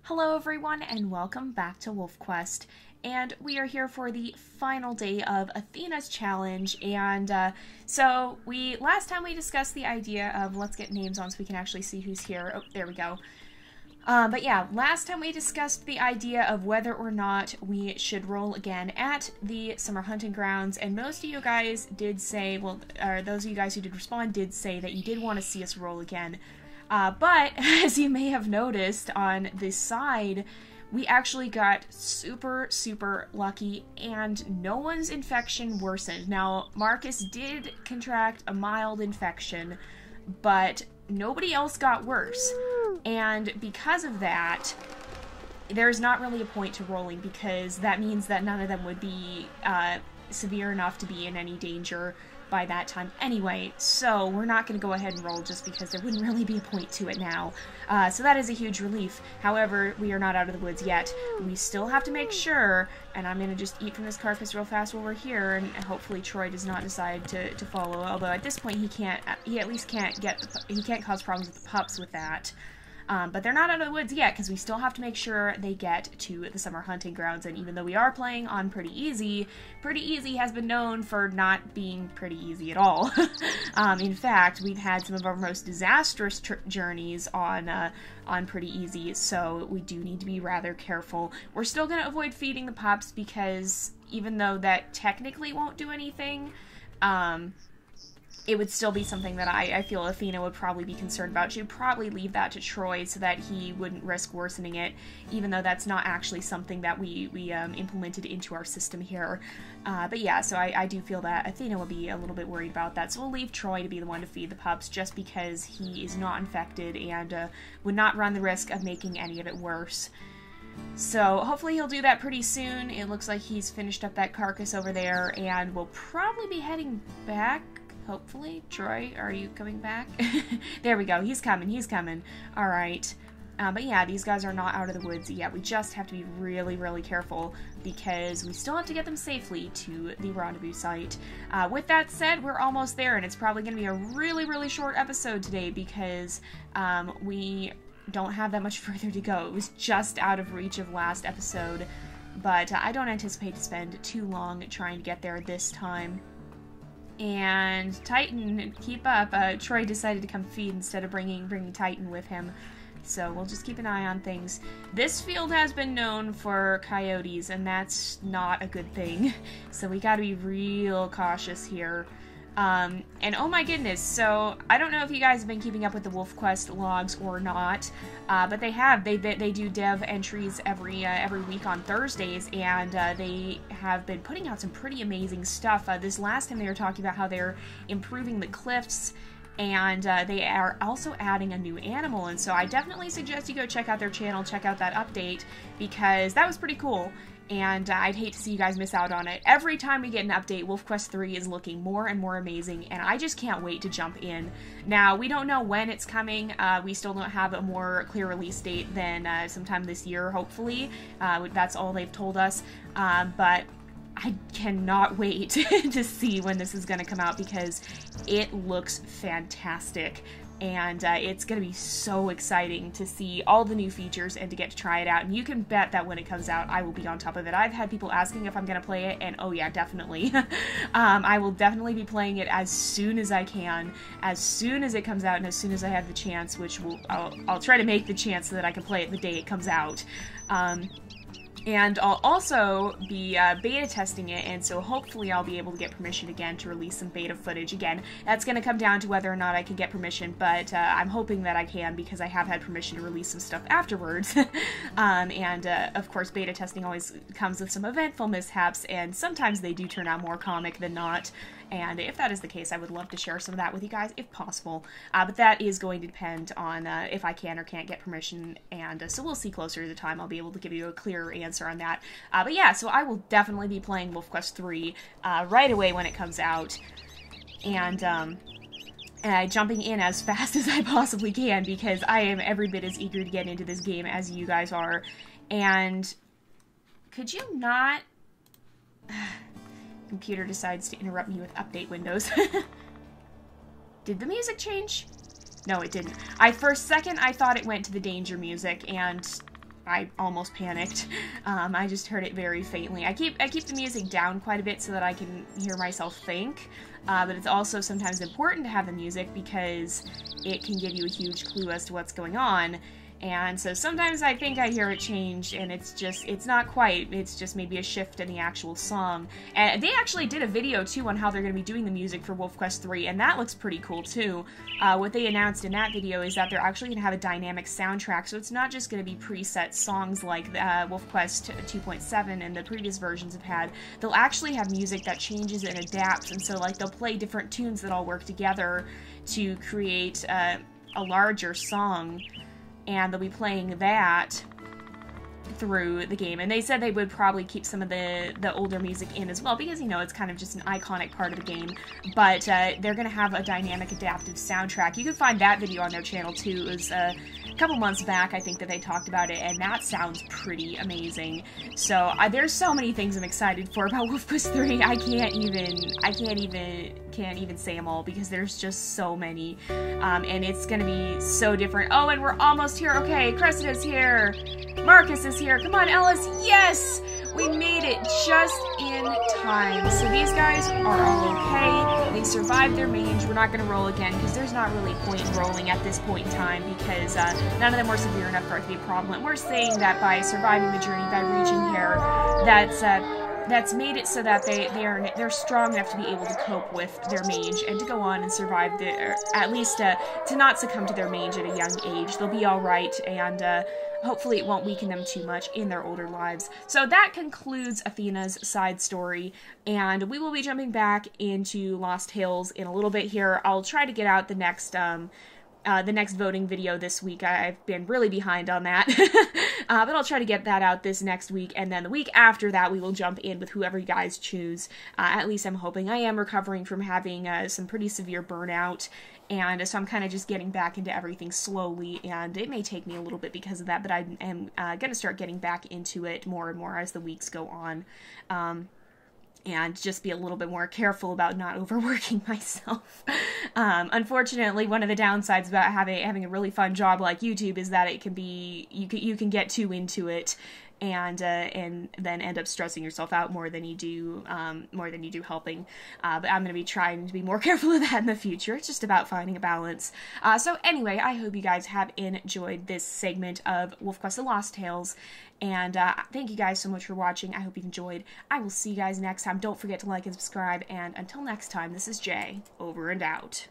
Hello everyone and welcome back to WolfQuest, and we are here for the final day of Athena's challenge. And so last time we discussed the idea of let's get names on so we can actually see who's here. Oh, there we go. But yeah, last time we discussed the idea of whether or not we should roll again at the summer hunting grounds, and most of you guys did say, well, or those of you guys who did respond did say that you did want to see us roll again. But as you may have noticed on this side, we actually got super lucky and no one's infection worsened. Now, Marcus did contract a mild infection, but nobody else got worse. And because of that, there's not really a point to rolling, because that means that none of them would be severe enough to be in any danger by that time anyway, so we're not going to go ahead and roll just because there wouldn't really be a point to it now. So that is a huge relief. However, we are not out of the woods yet. We still have to make sure, and I'm going to just eat from this carcass real fast while we're here, and hopefully Troy does not decide to follow, although at this point he at least can't cause problems with the pups with that. But they're not out of the woods yet, because we still have to make sure they get to the summer hunting grounds. And even though we are playing on Pretty Easy has been known for not being pretty easy at all. In fact, we've had some of our most disastrous journeys on Pretty Easy, so we do need to be rather careful. We're still going to avoid feeding the pups, because even though that technically won't do anything, it would still be something that I feel Athena would probably be concerned about. She would probably leave that to Troy so that he wouldn't risk worsening it, even though that's not actually something that we implemented into our system here. But yeah, so I do feel that Athena would be a little bit worried about that, so we'll leave Troy to be the one to feed the pups, just because he is not infected and would not run the risk of making any of it worse. So hopefully he'll do that pretty soon. It looks like he's finished up that carcass over there, and we'll probably be heading back. Hopefully. Troy, are you coming back? There we go. He's coming. Alright. But yeah, these guys are not out of the woods yet. We just have to be really careful, because we still have to get them safely to the rendezvous site. With that said, we're almost there, and it's probably going to be a really short episode today, because we don't have that much further to go. It was just out of reach of last episode, but I don't anticipate to spend too long trying to get there this time. And Titan, keep up. Troy decided to come feed instead of bringing Titan with him. So we'll just keep an eye on things. This field has been known for coyotes, and that's not a good thing. So we gotta be real cautious here. And oh my goodness, so I don't know if you guys have been keeping up with the WolfQuest logs or not, but they have. They do dev entries every week on Thursdays, and they have been putting out some pretty amazing stuff. This last time they were talking about how they're improving the cliffs, and they are also adding a new animal, and so I definitely suggest you go check out their channel, check out that update, because that was pretty cool. And I'd hate to see you guys miss out on it. Every time we get an update, WolfQuest 3 is looking more and more amazing, and I just can't wait to jump in. Now, we don't know when it's coming. We still don't have a more clear release date than sometime this year, hopefully. That's all they've told us. But I cannot wait to see when this is going to come out, because it looks fantastic. And it's going to be so exciting to see all the new features and to get to try it out. And you can bet that when it comes out, I will be on top of it. I've had people asking if I'm going to play it, and oh yeah, definitely. I will definitely be playing it as soon as I can, as soon as it comes out, and as soon as I have the chance, which I'll try to make the chance so that I can play it the day it comes out. And I'll also be beta testing it, and so hopefully I'll be able to get permission again to release some beta footage again. That's going to come down to whether or not I can get permission, but I'm hoping that I can, because I have had permission to release some stuff afterwards. Of course, beta testing always comes with some eventful mishaps, and sometimes they do turn out more comic than not. And if that is the case, I would love to share some of that with you guys, if possible. But that is going to depend on if I can or can't get permission, and so we'll see closer to the time. I'll be able to give you a clearer answer on that. But yeah, so I will definitely be playing WolfQuest 3 right away when it comes out. And jumping in as fast as I possibly can, because I am every bit as eager to get into this game as you guys are. And could you not... Computer decides to interrupt me with update windows. Did the music change? No, it didn't. For a second, I thought it went to the danger music, and I almost panicked. I just heard it very faintly. I keep the music down quite a bit so that I can hear myself think, but it's also sometimes important to have the music because it can give you a huge clue as to what's going on. And so sometimes I think I hear it change, and it's not quite, it's just maybe a shift in the actual song. And they actually did a video, too, on how they're going to be doing the music for WolfQuest 3, and that looks pretty cool, too. What they announced in that video is that they're actually going to have a dynamic soundtrack, so it's not just going to be preset songs like WolfQuest 2.7 and the previous versions have had. They'll actually have music that changes and adapts, and so, like, they'll play different tunes that all work together to create a larger song. And they'll be playing that through the game. And they said they would probably keep some of the older music in as well, because, you know, it's kind of just an iconic part of the game. But they're going to have a dynamic adaptive soundtrack. You can find that video on their channel, too. It was a couple months back, I think, that they talked about it, and that sounds pretty amazing. So there's so many things I'm excited for about WolfQuest 3. I can't even say them all because there's just so many. And it's going to be so different. Oh, and we're almost here. Okay, Cressida's here. Marcus is here. Come on, Ellis. Yes! We made it just in time. So these guys are all okay. They survived their mange. We're not going to roll again because there's not really a point in rolling at this point in time because none of them were severe enough for it to be a problem. And we're saying that by surviving the journey, by reaching here, that's made it so that they're strong enough to be able to cope with their mange and to go on and survive at least to not succumb to their mange at a young age. They'll be all right, and hopefully it won't weaken them too much in their older lives. So that concludes Athena's side story, and we will be jumping back into Lost Hills in a little bit here. I'll try to get out the next voting video this week. I've been really behind on that, but I'll try to get that out this next week, and then the week after that we will jump in with whoever you guys choose. At least I'm hoping. I am recovering from having some pretty severe burnout, and so I'm kind of just getting back into everything slowly, and it may take me a little bit because of that, but I am going to start getting back into it more and more as the weeks go on. And just be a little bit more careful about not overworking myself. Unfortunately, one of the downsides about having a really fun job like YouTube is that it can be you can get too into it and then end up stressing yourself out more than you do helping. But I'm going to be trying to be more careful of that in the future. It's just about finding a balance. So anyway, I hope you guys have enjoyed this segment of WolfQuest: The Lost Tales. And thank you guys so much for watching. I hope you enjoyed. I will see you guys next time. Don't forget to like and subscribe. And until next time, this is Jay, over and out.